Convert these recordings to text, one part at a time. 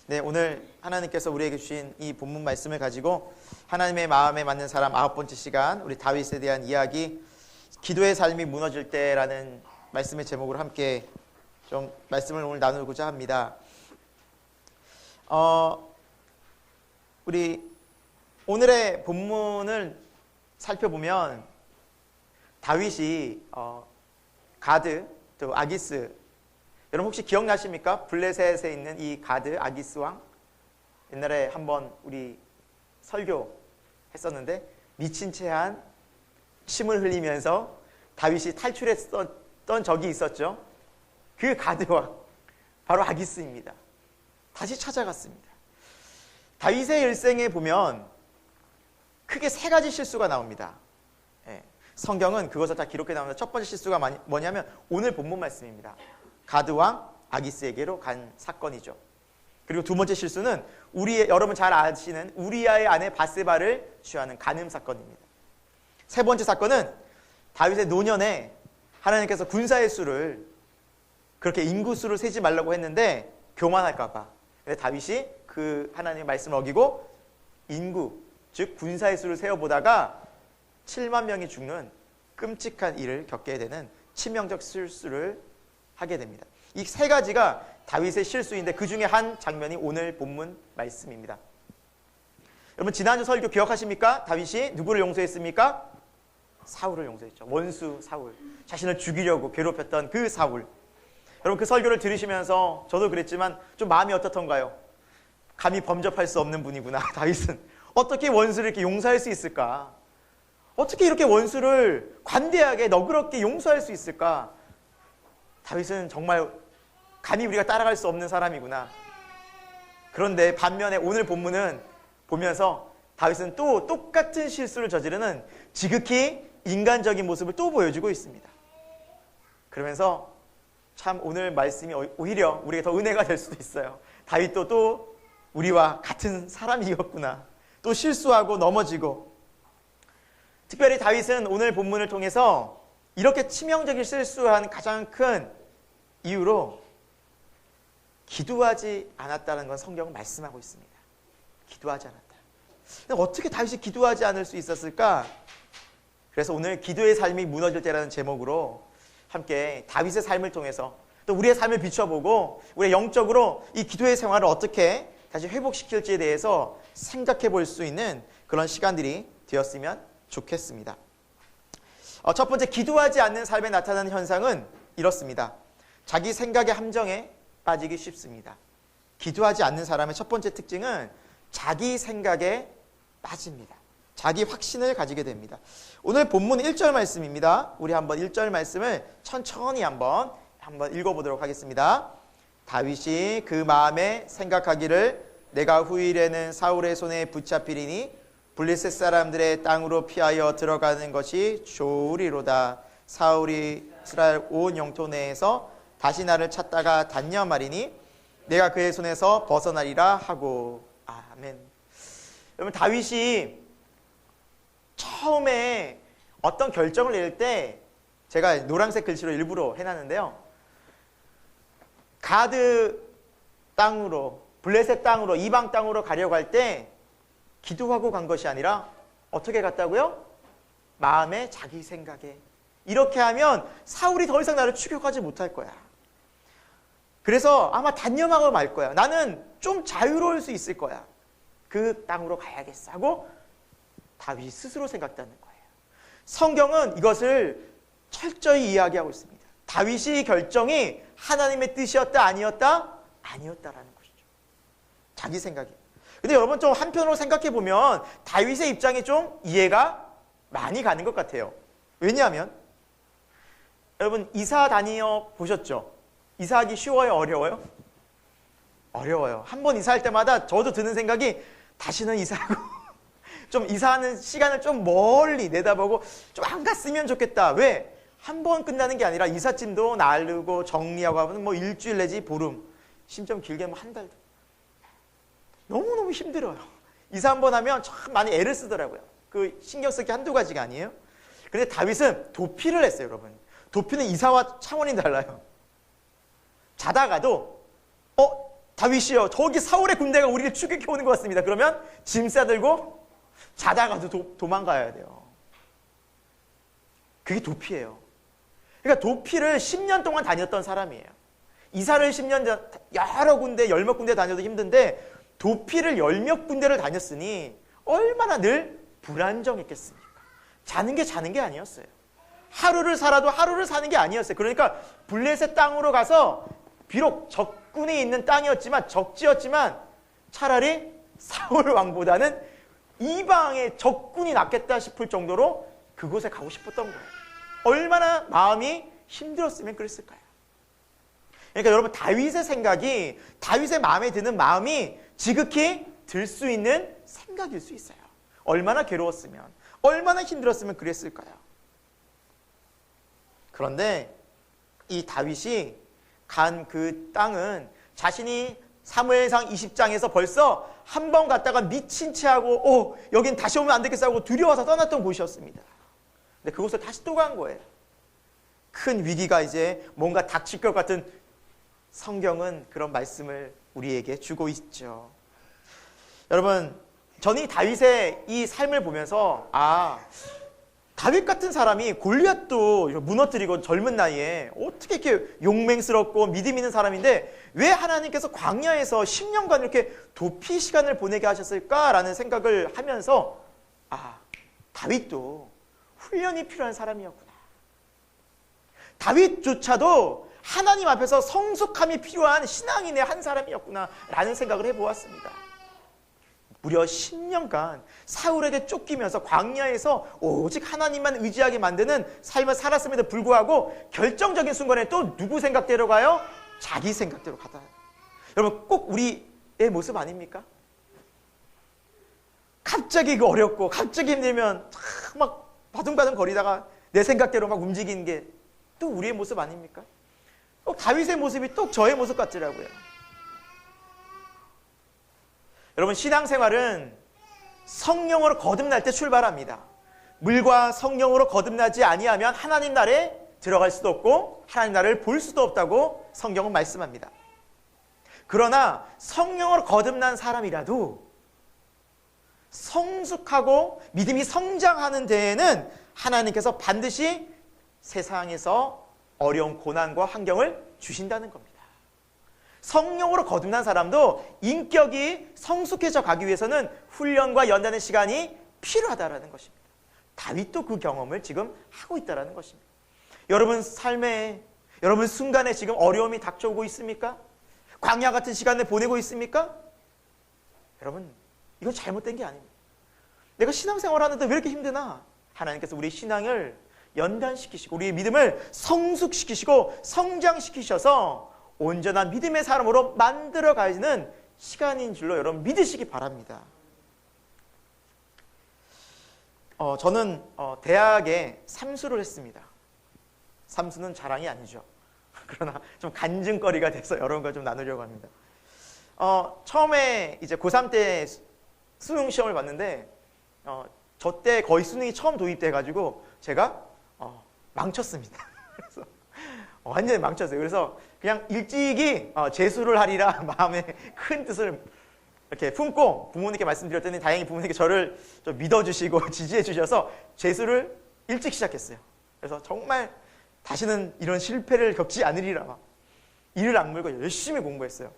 네, 오늘 하나님께서 우리에게 주신 이 본문 말씀을 가지고 하나님의 마음에 맞는 사람 9번째 시간, 우리 다윗에 대한 이야기, 기도의 삶이 무너질 때라는 말씀의 제목으로 함께 좀 말씀을 오늘 나누고자 합니다. 우리 오늘의 본문을 살펴보면 다윗이 가드, 또 아기스, 여러분 혹시 기억나십니까? 블레셋에 있는 이 가드 아기스 왕, 옛날에 한번 우리 설교 했었는데 미친 채 한 침을 흘리면서 다윗이 탈출했던 적이 있었죠. 그 가드 왕 바로 아기스입니다. 다시 찾아갔습니다. 다윗의 일생에 보면 크게 세 가지 실수가 나옵니다. 성경은 그것을 다 기록해 나옵니다. 첫 번째 실수가 뭐냐면 오늘 본문 말씀입니다. 가드 왕 아기스에게로 간 사건이죠. 그리고 두 번째 실수는 여러분 잘 아시는 우리아의 아내 바세바를 취하는 간음 사건입니다. 세 번째 사건은 다윗의 노년에 하나님께서 군사의 수를 그렇게 인구수를 세지 말라고 했는데 교만할까 봐. 근데 다윗이 그 하나님의 말씀을 어기고 인구, 즉 군사의 수를 세어보다가 7만 명이 죽는 끔찍한 일을 겪게 되는 치명적 실수를 하게 됩니다. 이 세 가지가 다윗의 실수인데 그 중에 한 장면이 오늘 본문 말씀입니다. 여러분 지난주 설교 기억하십니까? 다윗이 누구를 용서했습니까? 사울을 용서했죠. 원수 사울, 자신을 죽이려고 괴롭혔던 그 사울. 여러분 그 설교를 들으시면서 저도 그랬지만 좀 마음이 어떻던가요? 감히 범접할 수 없는 분이구나. 다윗은 어떻게 원수를 이렇게 용서할 수 있을까? 어떻게 이렇게 원수를 관대하게 너그럽게 용서할 수 있을까? 다윗은 정말 감히 우리가 따라갈 수 없는 사람이구나. 그런데 반면에 오늘 본문은 보면서 다윗은 또 똑같은 실수를 저지르는 지극히 인간적인 모습을 또 보여주고 있습니다. 그러면서 참 오늘 말씀이 오히려 우리에게 더 은혜가 될 수도 있어요. 다윗도 또 우리와 같은 사람이었구나. 또 실수하고 넘어지고. 특별히 다윗은 오늘 본문을 통해서 이렇게 치명적인 실수한 가장 큰 이유로 기도하지 않았다는 건 성경은 말씀하고 있습니다. 기도하지 않았다. 어떻게 다윗이 기도하지 않을 수 있었을까? 그래서 오늘 기도의 삶이 무너질 때라는 제목으로 함께 다윗의 삶을 통해서 또 우리의 삶을 비춰보고 우리의 영적으로 이 기도의 생활을 어떻게 다시 회복시킬지에 대해서 생각해 볼 수 있는 그런 시간들이 되었으면 좋겠습니다. 첫 번째, 기도하지 않는 삶에 나타나는 현상은 이렇습니다. 자기 생각의 함정에 빠지기 쉽습니다. 기도하지 않는 사람의 첫 번째 특징은 자기 생각에 빠집니다. 자기 확신을 가지게 됩니다. 오늘 본문 1절 말씀입니다. 우리 한번 1절 말씀을 천천히 한번 읽어보도록 하겠습니다. 다윗이 그 마음에 생각하기를 내가 후일에는 사울의 손에 붙잡히리니 블레셋 사람들의 땅으로 피하여 들어가는 것이 좋으리로다. 사울이 이스라엘 온 영토 내에서 다시 나를 찾다가 단념하리니 내가 그의 손에서 벗어나리라 하고. 아멘. 여러분 다윗이 처음에 어떤 결정을 낼 때 제가 노란색 글씨로 일부러 해놨는데요. 가드 땅으로, 블레셋 땅으로, 이방 땅으로 가려고 할 때 기도하고 간 것이 아니라 어떻게 갔다고요? 마음에 자기 생각에. 이렇게 하면 사울이 더 이상 나를 추격하지 못할 거야. 그래서 아마 단념하고 말 거야. 나는 좀 자유로울 수 있을 거야. 그 땅으로 가야겠어 하고 다윗이 스스로 생각하는 거예요. 성경은 이것을 철저히 이야기하고 있습니다. 다윗의 결정이 하나님의 뜻이었다 아니었다? 아니었다라는 것이죠. 자기 생각이. 근데 여러분 좀 한편으로 생각해 보면 다윗의 입장이 좀 이해가 많이 가는 것 같아요. 왜냐하면 여러분 이사 다니어 보셨죠? 이사하기 쉬워요? 어려워요? 어려워요. 한 번 이사할 때마다 저도 드는 생각이 다시는 이사하고 좀 이사하는 시간을 좀 멀리 내다보고 좀 안 갔으면 좋겠다. 왜? 한 번 끝나는 게 아니라 이삿짐도 나르고 정리하고 하면 뭐 일주일 내지 보름, 심지어 길게 하면 한 달도. 너무너무 힘들어요. 이사 한 번 하면 참 많이 애를 쓰더라고요. 그 신경 쓸 게 한두 가지가 아니에요. 그런데 다윗은 도피를 했어요, 여러분. 도피는 이사와 차원이 달라요. 자다가도 다윗이여, 저기 사울의 군대가 우리를 추격해 오는 것 같습니다. 그러면 짐 싸들고 자다가도 도망가야 돼요. 그게 도피예요. 그러니까 도피를 10년 동안 다녔던 사람이에요. 이사를 10년 여러 군데, 열몇 군데 다녀도 힘든데 도피를 열몇 군데를 다녔으니 얼마나 늘 불안정했겠습니까? 자는 게 아니었어요. 하루를 살아도 하루를 사는 게 아니었어요. 그러니까 블레셋 땅으로 가서 비록 적군이 있는 땅이었지만, 적지였지만 차라리 사울 왕보다는 이방의 적군이 낫겠다 싶을 정도로 그곳에 가고 싶었던 거예요. 얼마나 마음이 힘들었으면 그랬을까요? 그러니까 여러분, 다윗의 생각이, 다윗의 마음에 드는 마음이 지극히 들 수 있는 생각일 수 있어요. 얼마나 괴로웠으면, 얼마나 힘들었으면 그랬을까요? 그런데 이 다윗이 간 그 땅은 자신이 사무엘상 20장에서 벌써 한 번 갔다가 미친 채 하고 여긴 다시 오면 안 되겠어 하고 두려워서 떠났던 곳이었습니다. 근데 그곳을 다시 또 간 거예요. 큰 위기가 이제 뭔가 닥칠 것 같은 성경은 그런 말씀을 우리에게 주고 있죠. 여러분, 저는 이 다윗의 이 삶을 보면서 다윗 같은 사람이 골리앗도 무너뜨리고 젊은 나이에 어떻게 이렇게 용맹스럽고 믿음 있는 사람인데 왜 하나님께서 광야에서 10년간 이렇게 도피 시간을 보내게 하셨을까라는 생각을 하면서 다윗도 훈련이 필요한 사람이었구나. 다윗조차도 하나님 앞에서 성숙함이 필요한 신앙인의 한 사람이었구나 라는 생각을 해보았습니다. 무려 10년간 사울에게 쫓기면서 광야에서 오직 하나님만 의지하게 만드는 삶을 살았음에도 불구하고 결정적인 순간에 또 누구 생각대로 가요? 자기 생각대로 가다. 여러분, 꼭 우리의 모습 아닙니까? 갑자기 이거 어렵고 갑자기 힘들면 막 바둥바둥 거리다가 내 생각대로 막 움직이는 게 또 우리의 모습 아닙니까? 꼭 다윗의 모습이 또 저의 모습 같더라고요. 여러분, 신앙생활은 성령으로 거듭날 때 출발합니다. 물과 성령으로 거듭나지 아니하면 하나님 나라에 들어갈 수도 없고 하나님 나라를 볼 수도 없다고 성경은 말씀합니다. 그러나 성령으로 거듭난 사람이라도 성숙하고 믿음이 성장하는 데에는 하나님께서 반드시 세상에서 어려운 고난과 환경을 주신다는 겁니다. 성령으로 거듭난 사람도 인격이 성숙해져 가기 위해서는 훈련과 연단의 시간이 필요하다는 것입니다. 다윗도 그 경험을 지금 하고 있다는 것입니다. 여러분 삶에, 여러분 순간에 지금 어려움이 닥쳐오고 있습니까? 광야 같은 시간을 보내고 있습니까? 여러분, 이건 잘못된 게 아닙니다. 내가 신앙생활 하는데 왜 이렇게 힘드나? 하나님께서 우리 신앙을 연단시키시고 우리의 믿음을 성숙시키시고 성장시키셔서 온전한 믿음의 사람으로 만들어 가시는 시간인 줄로 여러분 믿으시기 바랍니다. 저는 대학에 삼수를 했습니다. 삼수는 자랑이 아니죠. 그러나 좀 간증거리가 돼서 여러분과 좀 나누려고 합니다. 처음에 이제 고3 때 수능 시험을 봤는데 저 때 거의 수능이 처음 도입돼가지고 제가 망쳤습니다. 그래서 완전히 망쳤어요. 그래서 그냥 일찍이 재수를 하리라 마음에 큰 뜻을 이렇게 품고 부모님께 말씀드렸더니 다행히 부모님께 저를 좀 믿어주시고 지지해 주셔서 재수를 일찍 시작했어요. 그래서 정말 다시는 이런 실패를 겪지 않으리라 이를 악물고 열심히 공부했어요.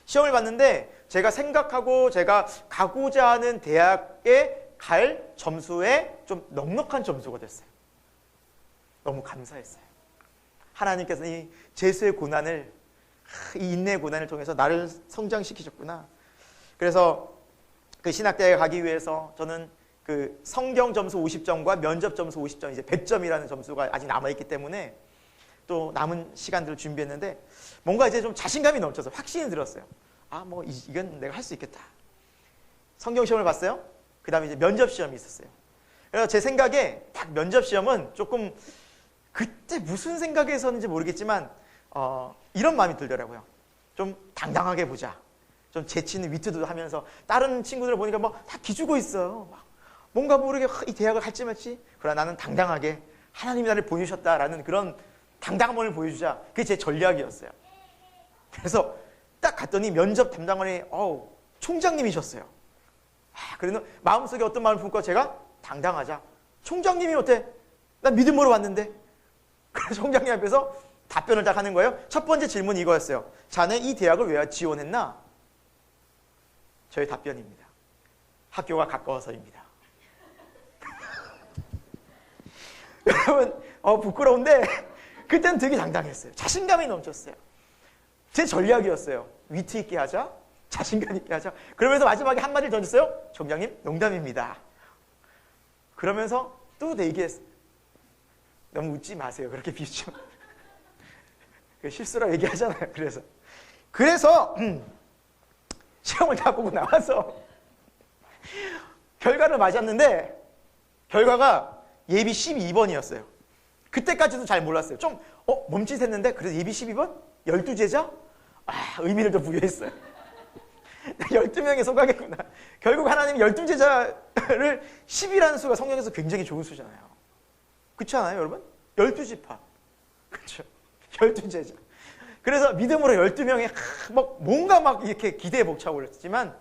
시험을 봤는데 제가 생각하고 제가 가고자 하는 대학에 갈 점수에 좀 넉넉한 점수가 됐어요. 너무 감사했어요. 하나님께서 이 재수의 고난을, 이 인내의 고난을 통해서 나를 성장시키셨구나. 그래서 그 신학대에 가기 위해서 저는 그 성경 점수 50점과 면접 점수 50점, 이제 100점이라는 점수가 아직 남아있기 때문에 또 남은 시간들을 준비했는데 뭔가 이제 좀 자신감이 넘쳐서 확신이 들었어요. 이건 내가 할 수 있겠다. 성경 시험을 봤어요. 그 다음에 이제 면접 시험이 있었어요. 그래서 제 생각에 딱 면접 시험은 조금 그때 무슨 생각에서는지 모르겠지만 이런 마음이 들더라고요. 좀 당당하게 보자. 좀 재치 있는 위트도 하면서 다른 친구들 보니까 막 다 기죽고 있어요. 막 뭔가 모르게 이 대학을 갈지 말지. 그러나 나는 당당하게 하나님이 나를 보내셨다라는 그런 당당함을 보여주자. 그게 제 전략이었어요. 그래서 딱 갔더니 면접 담당관이 총장님이셨어요. 그래서 마음속에 어떤 마음을 품고 제가 당당하자. 총장님이 어때? 난 믿음으로 왔는데. 그래서 총장님 앞에서 답변을 딱 하는 거예요. 첫 번째 질문이 이거였어요. 자네 이 대학을 왜 지원했나? 저의 답변입니다. 학교가 가까워서입니다. 여러분, 부끄러운데 그때는 되게 당당했어요. 자신감이 넘쳤어요. 제 전략이었어요. 위트 있게 하자, 자신감 있게 하자. 그러면서 마지막에 한마디를 던졌어요. 총장님, 농담입니다. 그러면서 또 얘기했어요. 너무 웃지 마세요. 그렇게 비웃죠. 실수라고 얘기하잖아요. 그래서 시험을 다 보고 나와서 결과를 맞았는데 결과가 예비 12번이었어요. 그때까지도 잘 몰랐어요. 좀 멈칫했는데 그래도 예비 12번? 12제자? 의미를 더 부여했어요. 12명에 속하겠구나. 결국 하나님이 12제자를 10이라는 수가 성경에서 굉장히 좋은 수잖아요. 그렇지 않아요, 여러분? 12지파. 그렇죠. 12제자. 그래서 믿음으로 12명이 뭔가 이렇게 기대에 벅차 올렸지만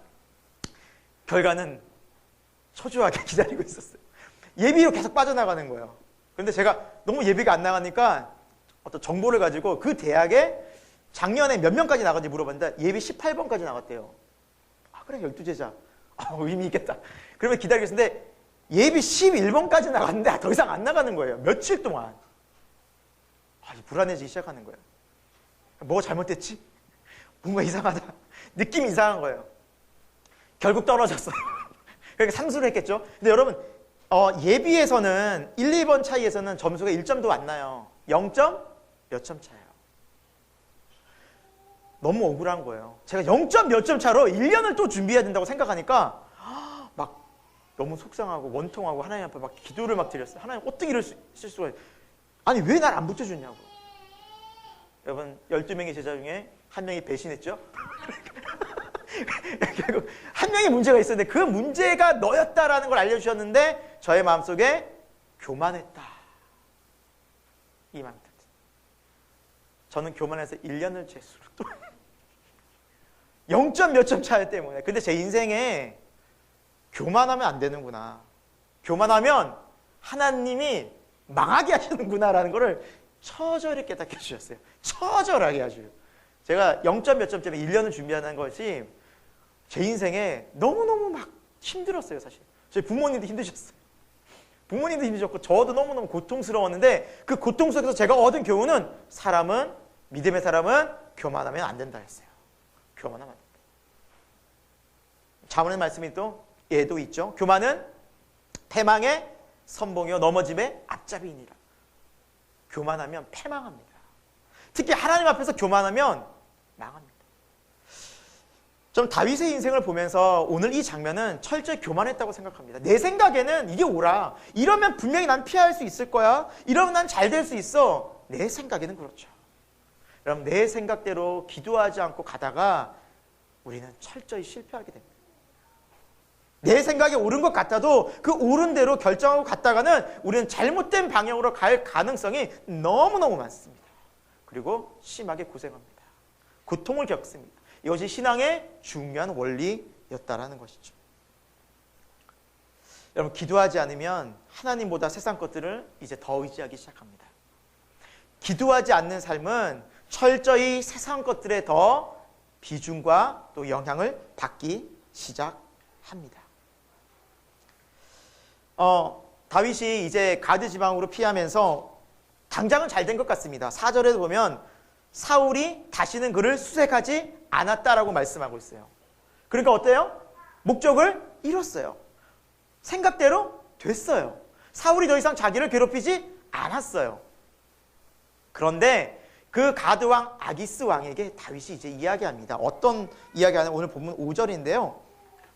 결과는 초조하게 기다리고 있었어요. 예비로 계속 빠져나가는 거예요. 그런데 제가 너무 예비가 안 나가니까 어떤 정보를 가지고 그 대학에 작년에 몇 명까지 나갔는지 물어봤는데 예비 18번까지 나갔대요. 그래, 12제자. 의미 있겠다. 그러면 기다리고 있었는데 예비 11번까지 나갔는데 더 이상 안 나가는 거예요. 며칠 동안. 불안해지기 시작하는 거예요. 뭐가 잘못됐지? 뭔가 이상하다. 느낌이 이상한 거예요. 결국 떨어졌어요. 그러니까 상수를 했겠죠. 근데 여러분, 예비에서는 1, 2번 차이에서는 점수가 1점도 안 나요. 0점 몇 점 차예요. 너무 억울한 거예요. 제가 0점 몇 점 차로 1년을 또 준비해야 된다고 생각하니까 막 너무 속상하고 원통하고 하나님 앞에 막 기도를 막 드렸어요. 하나님 어떻게 이럴 수 있을 수가 있어요. 아니 왜 날 안 붙여주냐고. 여러분 12명의 제자 중에 한 명이 배신했죠. 결국 한 명의 문제가 있었는데 그 문제가 너였다라는 걸 알려주셨는데 저의 마음속에 교만했다. 이 마음. 저는 교만해서 1년을 재수로 또 0점 몇 점 차이 때문에. 근데 제 인생에 교만하면 안 되는구나. 교만하면 하나님이 망하게 하시는구나라는 거를 처절히 깨닫게 해주셨어요. 처절하게 아주. 제가 0점 몇 점 때문에 1년을 준비하는 것이 제 인생에 너무너무 막 힘들었어요, 사실. 저희 부모님도 힘드셨어요. 부모님도 힘드셨고 저도 너무너무 고통스러웠는데 그 고통 속에서 제가 얻은 교훈은 믿음의 사람은 교만하면 안 된다 했어요. 교만하면 안 된다. 자문의 말씀이 또 얘도 있죠. 교만은 패망의 선봉이요 넘어짐의 앞잡이이니라. 교만하면 패망합니다. 특히 하나님 앞에서 교만하면 망합니다. 좀 다윗의 인생을 보면서 오늘 이 장면은 철저히 교만했다고 생각합니다. 내 생각에는 이게 옳아. 이러면 분명히 난 피할 수 있을 거야. 이러면 난 잘 될 수 있어. 내 생각에는 그렇죠. 여러분 내 생각대로 기도하지 않고 가다가 우리는 철저히 실패하게 됩니다. 내 생각이 옳은 것 같아도 그 옳은 대로 결정하고 갔다가는 우리는 잘못된 방향으로 갈 가능성이 너무너무 많습니다. 그리고 심하게 고생합니다. 고통을 겪습니다. 이것이 신앙의 중요한 원리였다라는 것이죠. 여러분 기도하지 않으면 하나님보다 세상 것들을 이제 더 의지하기 시작합니다. 기도하지 않는 삶은 철저히 세상 것들에 더 비중과 또 영향을 받기 시작합니다. 다윗이 이제 가드 지방으로 피하면서 당장은 잘 된 것 같습니다. 4절에 보면 사울이 다시는 그를 수색하지 않았다라고 말씀하고 있어요. 그러니까 어때요? 목적을 이뤘어요. 생각대로 됐어요. 사울이 더 이상 자기를 괴롭히지 않았어요. 그런데 그 가드왕 아기스 왕에게 다윗이 이제 이야기합니다. 어떤 이야기하는 오늘 본문 5절인데요.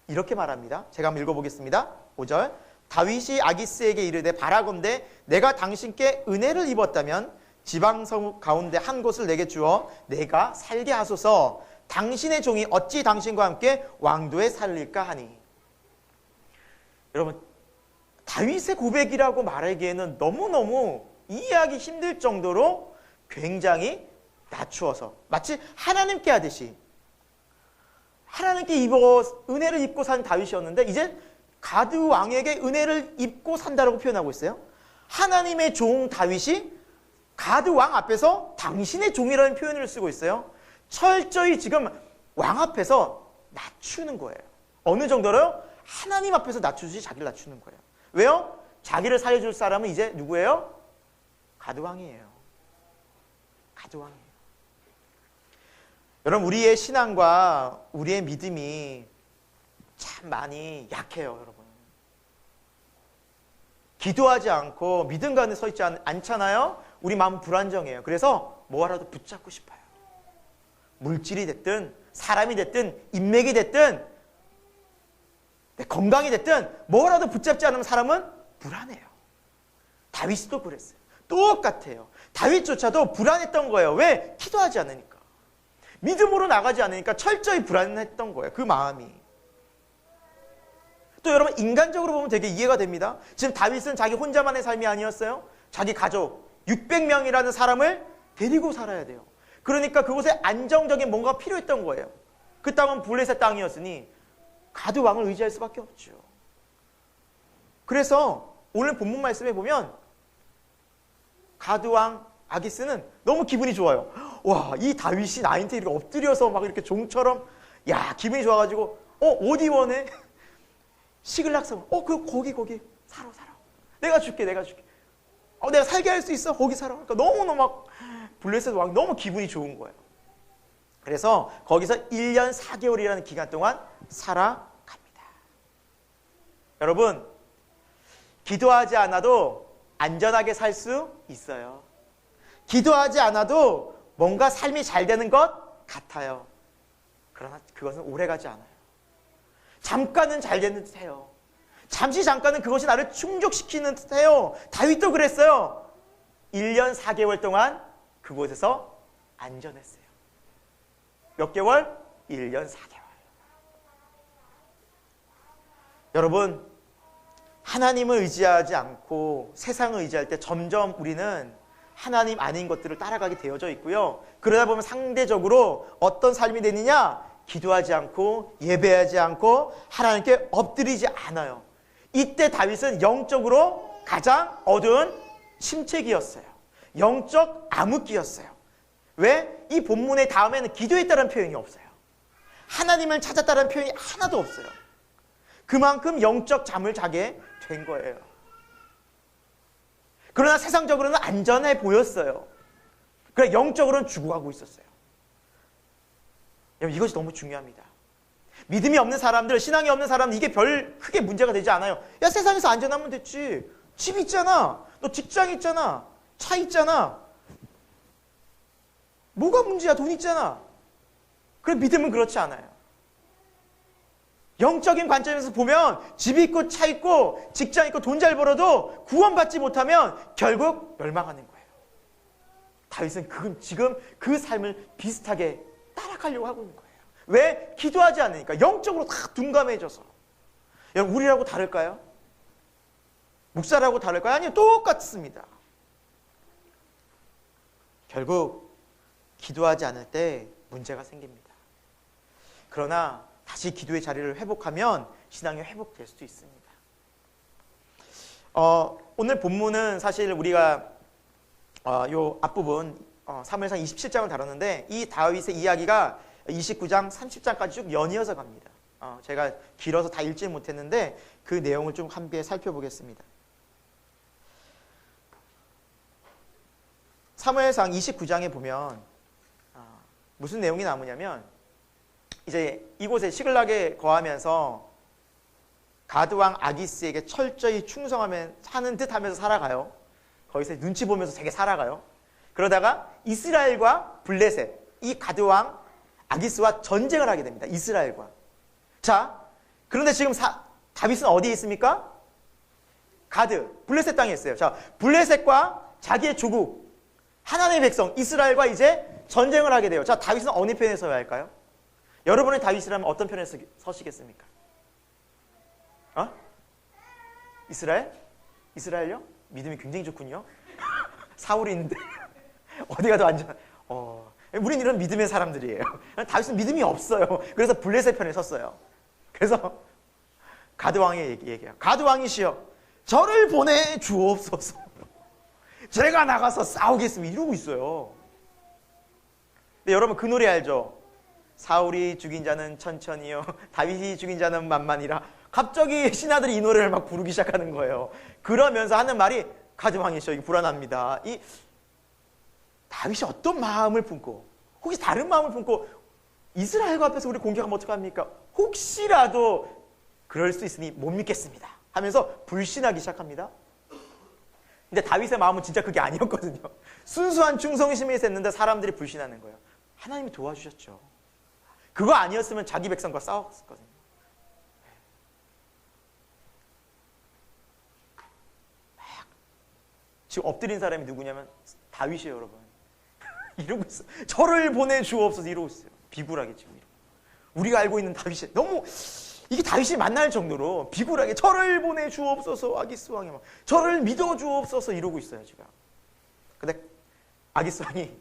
이렇게 말합니다. 제가 한번 읽어보겠습니다. 5절. 다윗이 아기스에게 이르되 바라건대 내가 당신께 은혜를 입었다면 지방성 가운데 한 곳을 내게 주어 내가 살게 하소서. 당신의 종이 어찌 당신과 함께 왕도에 살릴까 하니. 여러분 다윗의 고백이라고 말하기에는 너무너무 이해하기 힘들 정도로 굉장히 낮추어서 마치 하나님께 하듯이 하나님께 은혜를 입고 산 다윗이었는데 이제 가드 왕에게 은혜를 입고 산다라고 표현하고 있어요. 하나님의 종 다윗이 가드 왕 앞에서 당신의 종이라는 표현을 쓰고 있어요. 철저히 지금 왕 앞에서 낮추는 거예요. 어느 정도로요? 하나님 앞에서 낮추듯이 자기를 낮추는 거예요. 왜요? 자기를 살려줄 사람은 이제 누구예요? 가드 왕이에요. 가드 왕이에요. 여러분, 우리의 신앙과 우리의 믿음이 참 많이 약해요, 여러분. 기도하지 않고 믿음 가운데 서 있지 않잖아요? 우리 마음은 불안정해요. 그래서 뭐라도 붙잡고 싶어요. 물질이 됐든 사람이 됐든 인맥이 됐든 내 건강이 됐든 뭐라도 붙잡지 않으면 사람은 불안해요. 다윗도 그랬어요. 똑같아요. 다윗조차도 불안했던 거예요. 왜? 기도하지 않으니까. 믿음으로 나가지 않으니까 철저히 불안했던 거예요. 그 마음이. 또 여러분, 인간적으로 보면 되게 이해가 됩니다. 지금 다윗은 자기 혼자만의 삶이 아니었어요. 자기 가족 600명이라는 사람을 데리고 살아야 돼요. 그러니까 그곳에 안정적인 뭔가가 필요했던 거예요. 그 땅은 블레셋 땅이었으니 가드 왕을 의지할 수밖에 없죠. 그래서 오늘 본문 말씀에 보면 가드 왕 아기스는 너무 기분이 좋아요. 와, 이 다윗이 나한테 이렇게 엎드려서 막 이렇게 종처럼, 야, 기분이 좋아가지고, 어디 원해? 시글락성. 거기 사러. 내가 줄게. 내가 살게 할 수 있어. 거기 사러. 그러니까 너무너무 막 블레셋 왕 너무 기분이 좋은 거예요. 그래서 거기서 1년 4개월이라는 기간 동안 살아갑니다. 여러분, 기도하지 않아도 안전하게 살 수 있어요. 기도하지 않아도 뭔가 삶이 잘 되는 것 같아요. 그러나 그것은 오래가지 않아요. 잠깐은 잘 되는 듯해요. 잠깐은 그것이 나를 충족시키는 듯해요. 다윗도 그랬어요. 1년 4개월 동안 그곳에서 안전했어요. 몇 개월? 1년 4개월. 여러분, 하나님을 의지하지 않고 세상을 의지할 때 점점 우리는 하나님 아닌 것들을 따라가게 되어져 있고요. 그러다 보면 상대적으로 어떤 삶이 되느냐? 기도하지 않고 예배하지 않고 하나님께 엎드리지 않아요. 이때 다윗은 영적으로 가장 어두운 침체기였어요. 영적 암흑기였어요. 왜? 이 본문의 다음에는 기도했다는 표현이 없어요. 하나님을 찾았다는 표현이 하나도 없어요. 그만큼 영적 잠을 자게 된 거예요. 그러나 세상적으로는 안전해 보였어요. 그러나 영적으로는 죽어가고 있었어요. 여러분, 이것이 너무 중요합니다. 믿음이 없는 사람들, 신앙이 없는 사람들, 이게 별 크게 문제가 되지 않아요. 야, 세상에서 안전하면 됐지. 집 있잖아. 너 직장 있잖아. 차 있잖아. 뭐가 문제야? 돈 있잖아. 그래, 믿음은 그렇지 않아요. 영적인 관점에서 보면 집 있고 차 있고 직장 있고 돈 잘 벌어도 구원받지 못하면 결국 멸망하는 거예요. 다윗은 지금 그 삶을 비슷하게 따라가려고 하고 있는 거예요. 왜? 기도하지 않으니까. 영적으로 다 둔감해져서. 여러분, 우리라고 다를까요? 목사라고 다를까요? 아니요, 똑같습니다. 결국 기도하지 않을 때 문제가 생깁니다. 그러나 다시 기도의 자리를 회복하면 신앙이 회복될 수도 있습니다. 오늘 본문은 사실 우리가 요 앞부분 사무엘상 27장을 다뤘는데 이 다윗의 이야기가 29장, 30장까지 쭉 연이어서 갑니다. 제가 길어서 다 읽지 못했는데 그 내용을 좀 함께 살펴보겠습니다. 사무엘상 29장에 보면 무슨 내용이 나오냐면 이제 이곳에 시글락에 거하면서 가드왕 아기스에게 철저히 충성하는 듯 하면서 살아가요. 거기서 눈치 보면서 되게 살아가요. 그러다가 이스라엘과 블레셋, 이 가드왕 아기스와 전쟁을 하게 됩니다. 이스라엘과. 자, 그런데 지금 다윗은 어디에 있습니까? 가드, 블레셋 땅에 있어요. 자, 블레셋과 자기의 조국, 하나님의 백성, 이스라엘과 이제 전쟁을 하게 돼요. 자, 다윗은 어느 편에 서야 할까요? 여러분의 다윗이라면 어떤 편에 서시겠습니까? 이스라엘? 이스라엘요? 믿음이 굉장히 좋군요. 사울이 있는데 어디가 더 안전? 우린 이런 믿음의 사람들이에요. 다윗은 믿음이 없어요. 그래서 블레셋 편에 섰어요. 그래서 가드 왕이 얘기해요. 가드 왕이시여, 저를 보내 주옵소서. 제가 나가서 싸우겠습니다. 이러고 있어요. 근데 여러분 그 노래 알죠? 사울이 죽인 자는 천천히요, 다윗이 죽인 자는 만만이라. 갑자기 신하들이 이 노래를 막 부르기 시작하는 거예요. 그러면서 하는 말이, 가드 왕이시여, 이게 불안합니다. 이 다윗이 어떤 마음을 품고, 혹시 다른 마음을 품고 이스라엘과 앞에서 우리 공격하면 어떡합니까? 혹시라도 그럴 수 있으니 못 믿겠습니다 하면서 불신하기 시작합니다. 근데 다윗의 마음은 진짜 그게 아니었거든요. 순수한 충성심이 있었는데 사람들이 불신하는 거예요. 하나님이 도와주셨죠. 그거 아니었으면 자기 백성과 싸웠거든요. 지금 엎드린 사람이 누구냐면 다윗이에요, 여러분. 이러고 있어요. 저를 보내 주옵소서 이러고 있어요. 비굴하게 지금 이러고. 우리가 알고 있는 다윗이 너무, 이게 다윗이 만날 정도로 비굴하게 저를 보내 주옵소서, 아기스 왕이 막 저를 믿어 주옵소서 이러고 있어요, 지금. 근데 아기스 왕이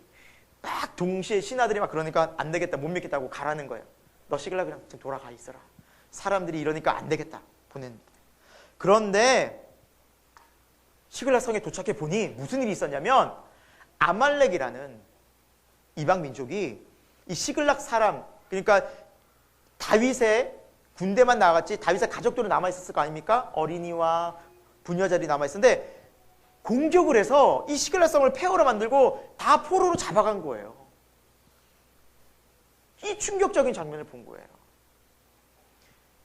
딱 동시에 신하들이 막 그러니까 안 되겠다, 못 믿겠다고 가라는 거예요. 너 시글락 그냥 지금 돌아가 있어라. 사람들이 이러니까 안 되겠다. 보냅니다. 그런데 시글락 성에 도착해 보니 무슨 일이 있었냐면, 아말렉이라는 이방 민족이 이 시글락 사람, 그러니까 다윗의 군대만 나갔지 다윗의 가족들은 남아있었을 거 아닙니까? 어린이와 부녀자들이 남아있었는데 공격을 해서 이 시글락 성을 폐허로 만들고 다 포로로 잡아간 거예요. 이 충격적인 장면을 본 거예요.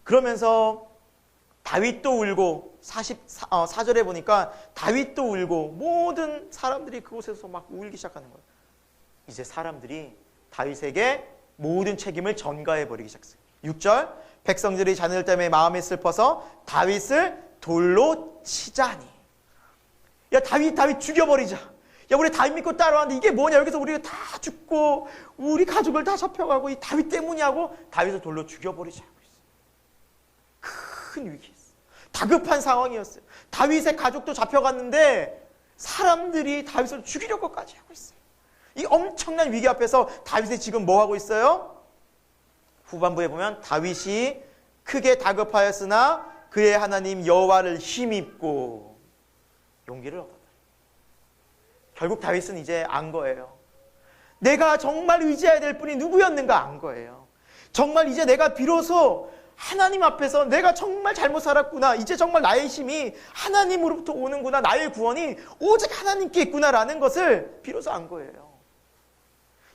그러면서 다윗도 울고, 4절에 보니까 다윗도 울고 모든 사람들이 그곳에서 막 울기 시작하는 거예요. 이제 사람들이 다윗에게 모든 책임을 전가해버리기 시작했어요. 6절, 백성들이 자녀들 때문에 마음이 슬퍼서 다윗을 돌로 치자니. 야, 다윗 죽여버리자. 야, 우리 다윗 믿고 따라왔는데 이게 뭐냐. 여기서 우리가 다 죽고 우리 가족을 다 잡혀가고 이 다윗 때문이냐고 다윗을 돌로 죽여버리자 하고 있어요. 큰 위기였어요. 다급한 상황이었어요. 다윗의 가족도 잡혀갔는데 사람들이 다윗을 죽이려고까지 하고 있어요. 이 엄청난 위기 앞에서 다윗이 지금 뭐 하고 있어요? 후반부에 보면 다윗이 크게 다급하였으나 그의 하나님 여호와를 힘입고 용기를 얻었다. 결국 다윗은 이제 안 거예요. 내가 정말 의지해야 될 분이 누구였는가 안 거예요. 정말 이제 내가 비로소 하나님 앞에서 내가 정말 잘못 살았구나. 이제 정말 나의 힘이 하나님으로부터 오는구나. 나의 구원이 오직 하나님께 있구나라는 것을 비로소 안 거예요.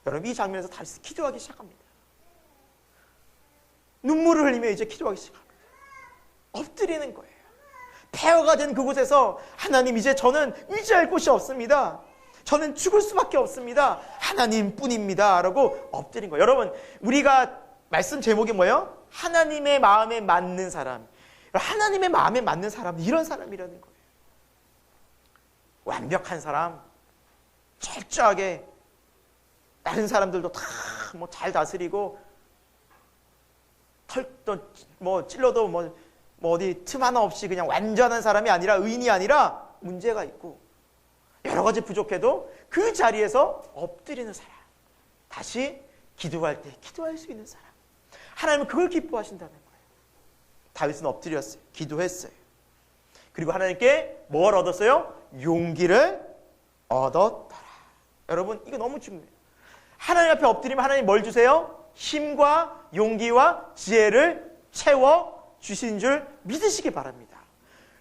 여러분, 이 장면에서 다윗이 기도하기 시작합니다. 눈물을 흘리며 이제 기도하기 시작합니다. 엎드리는 거예요. 폐허가 된 그곳에서 하나님, 이제 저는 의지할 곳이 없습니다. 저는 죽을 수밖에 없습니다. 하나님뿐입니다. 라고 엎드린 거예요. 여러분, 우리가 말씀 제목이 뭐예요? 하나님의 마음에 맞는 사람. 하나님의 마음에 맞는 사람, 이런 사람이라는 거예요. 완벽한 사람, 철저하게 다른 사람들도 다 뭐 잘 다스리고 털도 뭐 찔러도 뭐 어디 틈 하나 없이 그냥 완전한 사람이 아니라, 의인이 아니라 문제가 있고 여러 가지 부족해도 그 자리에서 엎드리는 사람, 다시 기도할 때 기도할 수 있는 사람, 하나님은 그걸 기뻐하신다는 거예요. 다윗은 엎드렸어요. 기도했어요. 그리고 하나님께 뭘 얻었어요? 용기를 얻었더라. 여러분, 이거 너무 중요해요. 하나님 앞에 엎드리면 하나님 뭘 주세요? 힘과 용기와 지혜를 채워 주신 줄 믿으시기 바랍니다.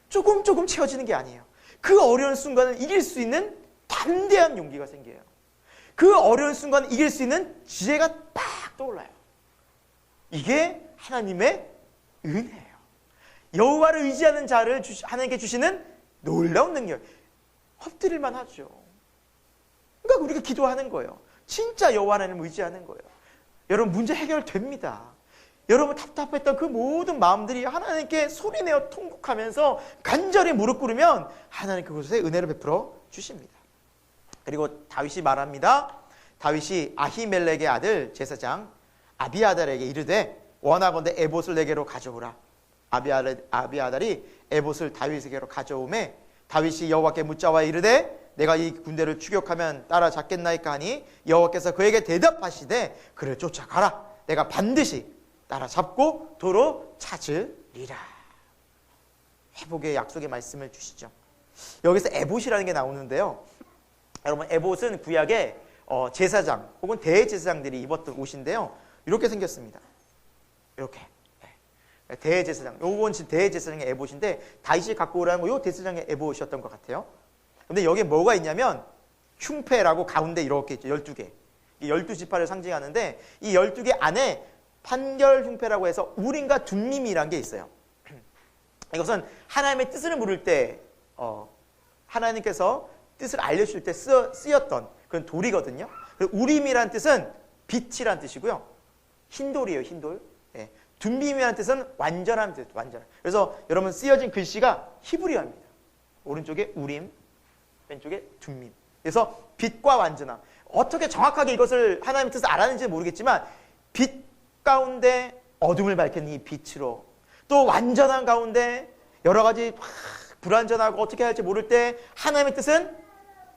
조금 채워지는 게 아니에요. 그 어려운 순간을 이길 수 있는 담대한 용기가 생겨요. 그 어려운 순간을 이길 수 있는 지혜가 팍 떠올라요. 이게 하나님의 은혜예요. 여호와를 의지하는 자를 하나님께 주시는 놀라운 능력. 엎드릴만 하죠. 그러니까 우리가 기도하는 거예요. 진짜 여호와 하나님을 의지하는 거예요. 여러분, 문제 해결됩니다. 여러분 답답했던 그 모든 마음들이 하나님께 소리내어 통곡하면서 간절히 무릎 꿇으면 하나님 그곳에 은혜를 베풀어 주십니다. 그리고 다윗이 말합니다. 다윗이 아히멜렉의 아들 제사장 아비아달에게 이르되 원하건대 에봇을 내게로 가져오라. 아비아달이 에봇을 다윗에게로 가져오매 다윗이 여호와께 묻자와 이르되 내가 이 군대를 추격하면 따라잡겠나이까 하니 여호와께서 그에게 대답하시되 그를 쫓아가라. 내가 반드시 따라잡고 도로 찾으리라. 회복의 약속의 말씀을 주시죠. 여기서 에봇이라는 게 나오는데요. 여러분, 에봇은 구약의 제사장 혹은 대제사장들이 입었던 옷인데요. 이렇게 생겼습니다. 이렇게. 대제사장. 요건 지금 대제사장의 에봇인데 다윗이 갖고 오라는 거 요 대제사장의 에봇이었던 것 같아요. 근데 여기에 뭐가 있냐면 흉패라고 가운데 이렇게 있죠. 12개. 12지파를 상징하는데 이 12개 안에 판결 흉패라고 해서 우림과 둠밈이라는 게 있어요. 이것은 하나님의 뜻을 물을 때 하나님께서 뜻을 알려줄 때 쓰였던 그런 돌이거든요. 우림이라는 뜻은 빛이라는 뜻이고요. 흰돌이에요. 흰돌. 예. 둠밈이라는 뜻은 완전한 뜻. 완전한. 그래서 여러분 쓰여진 글씨가 히브리어입니다. 오른쪽에 우림, 왼쪽에 둠밈. 그래서 빛과 완전함. 어떻게 정확하게 이것을 하나님의 뜻을 알았는지 모르겠지만 빛 가운데 어둠을 밝히는 이 빛으로, 또 완전한 가운데 여러 가지 불완전하고 어떻게 할지 모를 때 하나님의 뜻은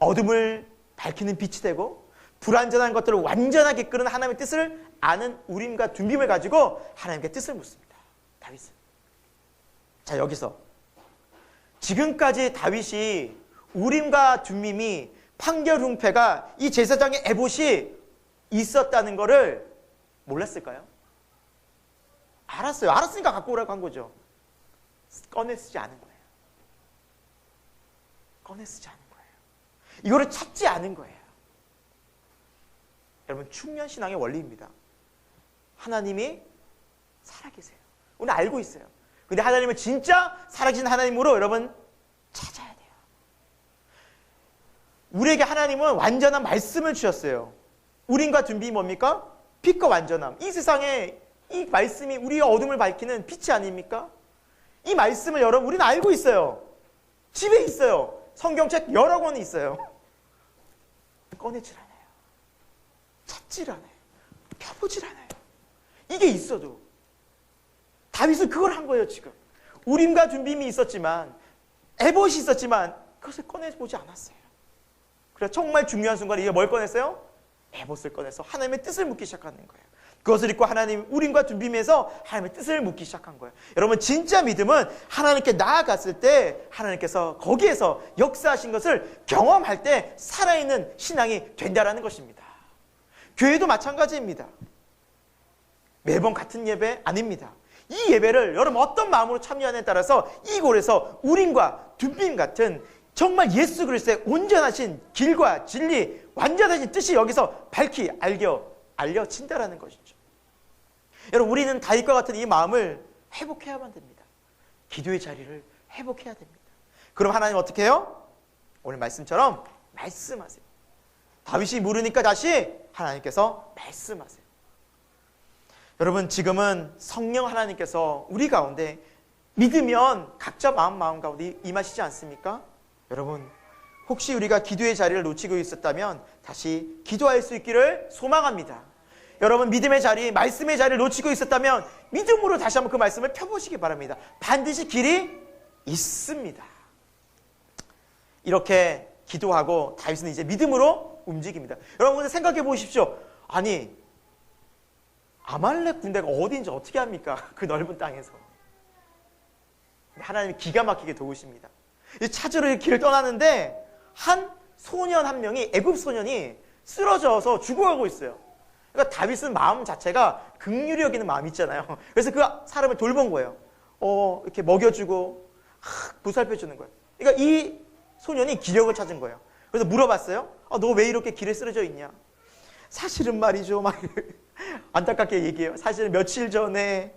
어둠을 밝히는 빛이 되고, 불완전한 것들을 완전하게 이끄는 하나님의 뜻을 아는 우림과 둠밈을 가지고 하나님께 뜻을 묻습니다. 다윗은. 자, 여기서 지금까지 다윗이 우림과 둠밈이 판결 흉패가 이 제사장의 에봇이 있었다는 것을 몰랐을까요? 알았어요. 알았으니까 갖고 오라고 한 거죠. 꺼내 쓰지 않은 거예요. 꺼내 쓰지 않은 거예요. 이거를 찾지 않은 거예요. 여러분, 충년신앙의 원리입니다. 하나님이 살아계세요. 오늘 알고 있어요. 근데 하나님을 진짜 살아계신 하나님으로 여러분 찾아야 돼요. 우리에게 하나님은 완전한 말씀을 주셨어요. 우림과 둠빔이 뭡니까? 빛과 완전함. 이 세상에 이 말씀이 우리의 어둠을 밝히는 빛이 아닙니까? 이 말씀을 여러분 우리는 알고 있어요. 집에 있어요. 성경책 여러 권이 있어요. 꺼내질 않아요. 찾질 않아요. 펴보질 않아요. 이게 있어도. 다윗은 그걸 한 거예요. 지금 우림과 둠빔이 있었지만, 에봇이 있었지만 그것을 꺼내보지 않았어요. 그래서 정말 중요한 순간에 이게 뭘 꺼냈어요? 에봇을 꺼내서 하나님의 뜻을 묻기 시작하는 거예요. 그것을 읽고 하나님 우림과 둠빔에서 하나님의 뜻을 묻기 시작한 거예요. 여러분, 진짜 믿음은 하나님께 나아갔을 때 하나님께서 거기에서 역사하신 것을 경험할 때 살아있는 신앙이 된다라는 것입니다. 교회도 마찬가지입니다. 매번 같은 예배 아닙니다. 이 예배를 여러분 어떤 마음으로 참여하느냐에 따라서 이 골에서 우림과 둠빔 같은 정말 예수 그리스도의 온전하신 길과 진리, 완전하신 뜻이 여기서 밝히 알려진다라는 것이죠. 여러분, 우리는 다윗과 같은 이 마음을 회복해야만 됩니다. 기도의 자리를 회복해야 됩니다. 그럼 하나님 어떻게 해요? 오늘 말씀처럼 말씀하세요. 다윗이 물으니까 다시 하나님께서 말씀하세요. 여러분, 지금은 성령 하나님께서 우리 가운데 믿으면 각자 마음 가운데 임하시지 않습니까? 여러분, 혹시 우리가 기도의 자리를 놓치고 있었다면 다시 기도할 수 있기를 소망합니다. 여러분, 믿음의 자리, 말씀의 자리를 놓치고 있었다면 믿음으로 다시 한번 그 말씀을 펴보시기 바랍니다. 반드시 길이 있습니다. 이렇게 기도하고 다윗은 이제 믿음으로 움직입니다. 여러분, 생각해 보십시오. 아니, 아말렉 군대가 어디인지 어떻게 합니까? 그 넓은 땅에서. 하나님이 기가 막히게 도우십니다. 찾으러 길을 떠나는데 한 소년 한 명이, 애굽 소년이 쓰러져서 죽어가고 있어요. 그러니까 다윗은 마음 자체가 긍휼히 여기는 마음이 있잖아요. 그래서 그 사람을 돌본 거예요. 이렇게 먹여주고 보살펴주는 거예요. 그러니까 이 소년이 기력을 찾은 거예요. 그래서 물어봤어요. 너 왜 이렇게 길에 쓰러져 있냐? 사실은 말이죠. 막 안타깝게 얘기해요. 사실은 며칠 전에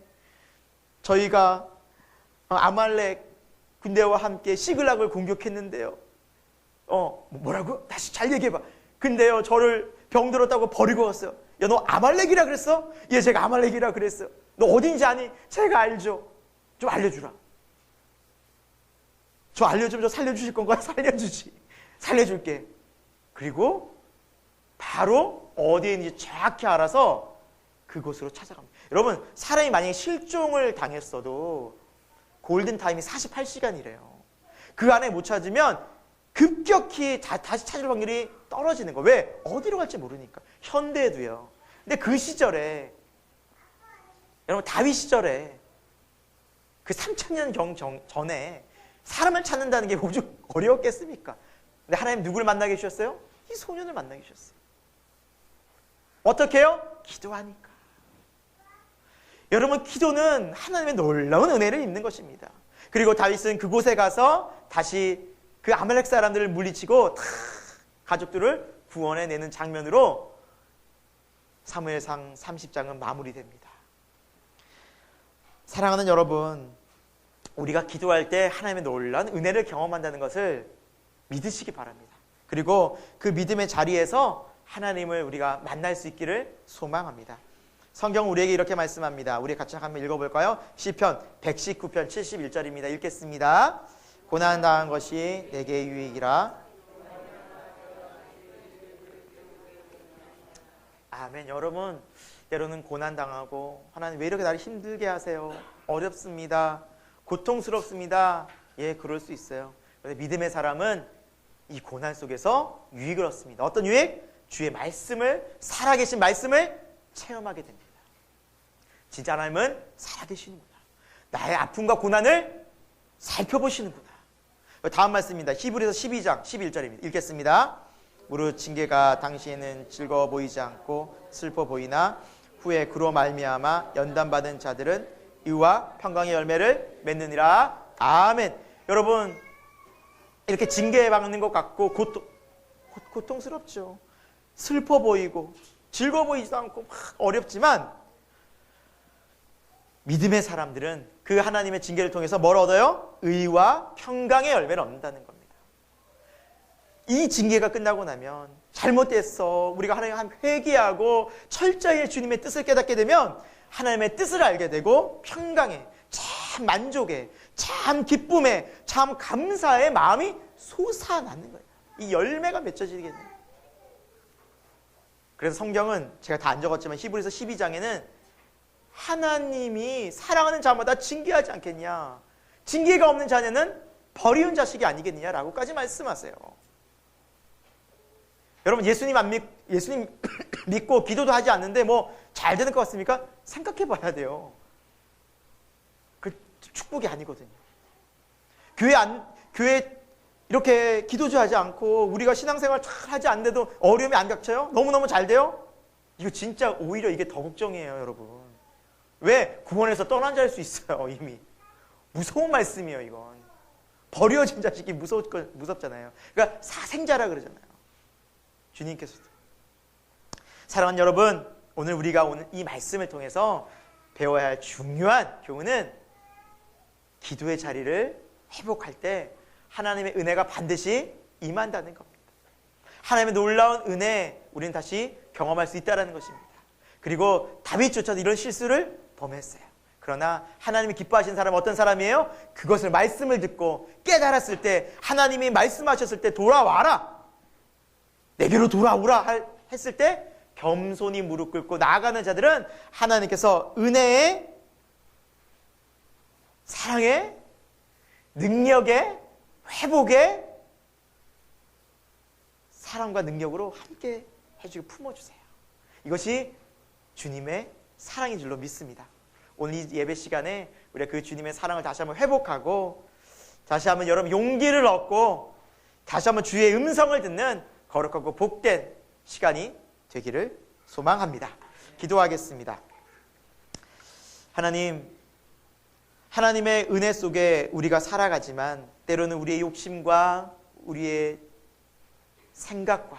저희가 아말렉 군대와 함께 시글락을 공격했는데요. 뭐라고? 다시 잘 얘기해봐. 근데요, 저를 병들었다고 버리고 갔어요. 야, 너 아말렉이라 그랬어? 예, 제가 아말렉이라 그랬어요. 너 어딘지 아니? 제가 알죠. 좀 알려주라. 저 알려주면 저 살려주실 건가요? 살려줄게. 그리고 바로 어디에 있는지 정확히 알아서 그곳으로 찾아갑니다. 여러분, 사람이 만약에 실종을 당했어도 골든타임이 48시간이래요. 그 안에 못 찾으면 급격히 다시 찾을 확률이 떨어지는 거예요. 왜? 어디로 갈지 모르니까. 현대에도요. 근데 그 시절에, 여러분 다윗 시절에 그 3000년 전에 사람을 찾는다는 게 오죽 어려웠겠습니까? 근데 하나님 누구를 만나게 해주셨어요? 이 소년을 만나게 해주셨어요. 어떻게 해요? 기도하니까. 여러분, 기도는 하나님의 놀라운 은혜를 입는 것입니다. 그리고 다윗은 그곳에 가서 다시 그 아말렉 사람들을 물리치고 다 가족들을 구원해내는 장면으로 사무엘상 30장은 마무리됩니다. 사랑하는 여러분, 우리가 기도할 때 하나님의 놀라운 은혜를 경험한다는 것을 믿으시기 바랍니다. 그리고 그 믿음의 자리에서 하나님을 우리가 만날 수 있기를 소망합니다. 성경 우리에게 이렇게 말씀합니다. 우리 같이 한번 읽어볼까요? 시편 119편 71절입니다. 읽겠습니다. 고난당한 것이 내게 유익이라. 아멘. 여러분, 때로는 고난당하고 하나님 왜 이렇게 나를 힘들게 하세요? 어렵습니다. 고통스럽습니다. 예, 그럴 수 있어요. 그런데 믿음의 사람은 이 고난 속에서 유익을 얻습니다. 어떤 유익? 주의 말씀을, 살아계신 말씀을 체험하게 됩니다. 진짜 하나님은 살아계시는구나. 나의 아픔과 고난을 살펴보시는구나. 다음 말씀입니다. 히브리서 12장 11절입니다. 읽겠습니다. 무릇 징계가 당시에는 즐거워 보이지 않고 슬퍼 보이나 후에 그로 말미암아 연단받은 자들은 의와 평강의 열매를 맺느니라. 아멘. 여러분, 이렇게 징계받는 것 같고 고통스럽죠. 슬퍼 보이고 즐거워 보이지도 않고 막 어렵지만 믿음의 사람들은 그 하나님의 징계를 통해서 뭘 얻어요? 의와 평강의 열매를 얻는다는 겁니다. 이 징계가 끝나고 나면 잘못됐어, 우리가 하나님 회개하고 철저히 주님의 뜻을 깨닫게 되면 하나님의 뜻을 알게 되고 평강에, 참 만족에, 참 기쁨에, 참 감사의 마음이 솟아나는 거예요. 이 열매가 맺혀지겠네요. 그래서 성경은 제가 다 안 적었지만 히브리서 12장에는 하나님이 사랑하는 자마다 징계하지 않겠냐, 징계가 없는 자녀는 버리운 자식이 아니겠느냐라고까지 말씀하세요. 여러분, 예수님 믿고 기도도 하지 않는데 뭐 잘 되는 것 같습니까? 생각해 봐야 돼요. 그 축복이 아니거든요. 교회 이렇게 기도도 하지 않고 우리가 신앙생활 잘 하지 않는데도 어려움이 안 닥쳐요? 너무너무 잘 돼요? 이거 진짜 오히려 이게 더 걱정이에요, 여러분. 왜? 구원에서 떠난 자일 수 있어요, 이미. 무서운 말씀이에요, 이건. 버려진 자식이 무섭잖아요. 그러니까 사생자라 그러잖아요. 주님께서도. 사랑하는 여러분, 오늘 우리가 오늘 이 말씀을 통해서 배워야 할 중요한 교훈은 기도의 자리를 회복할 때 하나님의 은혜가 반드시 임한다는 겁니다. 하나님의 놀라운 은혜, 우리는 다시 경험할 수 있다는 것입니다. 그리고 다윗조차도 이런 실수를 범했어요. 그러나 하나님이 기뻐하시는 사람은 어떤 사람이에요? 그것을 말씀을 듣고 깨달았을 때, 하나님이 말씀하셨을 때 돌아와라, 내게로 돌아오라 했을 때 겸손히 무릎 꿇고 나아가는 자들은 하나님께서 은혜의, 사랑의, 능력의, 회복의 사랑과 능력으로 함께 해주고 품어주세요. 이것이 주님의 사랑인 줄로 믿습니다. 오늘 이 예배 시간에 우리가 그 주님의 사랑을 다시 한번 회복하고, 다시 한번 여러분 용기를 얻고, 다시 한번 주의 음성을 듣는 거룩하고 복된 시간이 되기를 소망합니다. 기도하겠습니다. 하나님의 은혜 속에 우리가 살아가지만 때로는 우리의 욕심과 우리의 생각과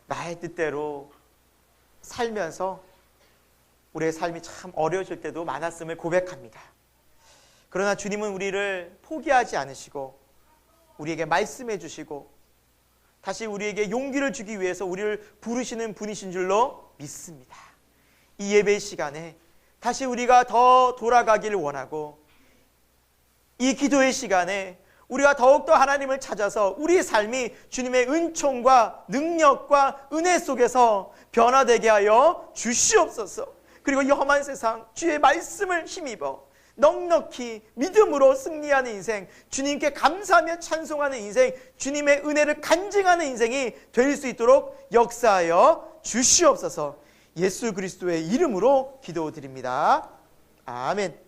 나의 뜻대로 살면서 우리의 삶이 참 어려워질 때도 많았음을 고백합니다. 그러나 주님은 우리를 포기하지 않으시고 우리에게 말씀해 주시고 다시 우리에게 용기를 주기 위해서 우리를 부르시는 분이신 줄로 믿습니다. 이 예배 시간에 다시 우리가 더 돌아가기를 원하고, 이 기도의 시간에 우리가 더욱더 하나님을 찾아서 우리의 삶이 주님의 은총과 능력과 은혜 속에서 변화되게 하여 주시옵소서. 그리고 이 험한 세상 주의 말씀을 힘입어 넉넉히 믿음으로 승리하는 인생, 주님께 감사하며 찬송하는 인생, 주님의 은혜를 간증하는 인생이 될 수 있도록 역사하여 주시옵소서. 예수 그리스도의 이름으로 기도드립니다. 아멘.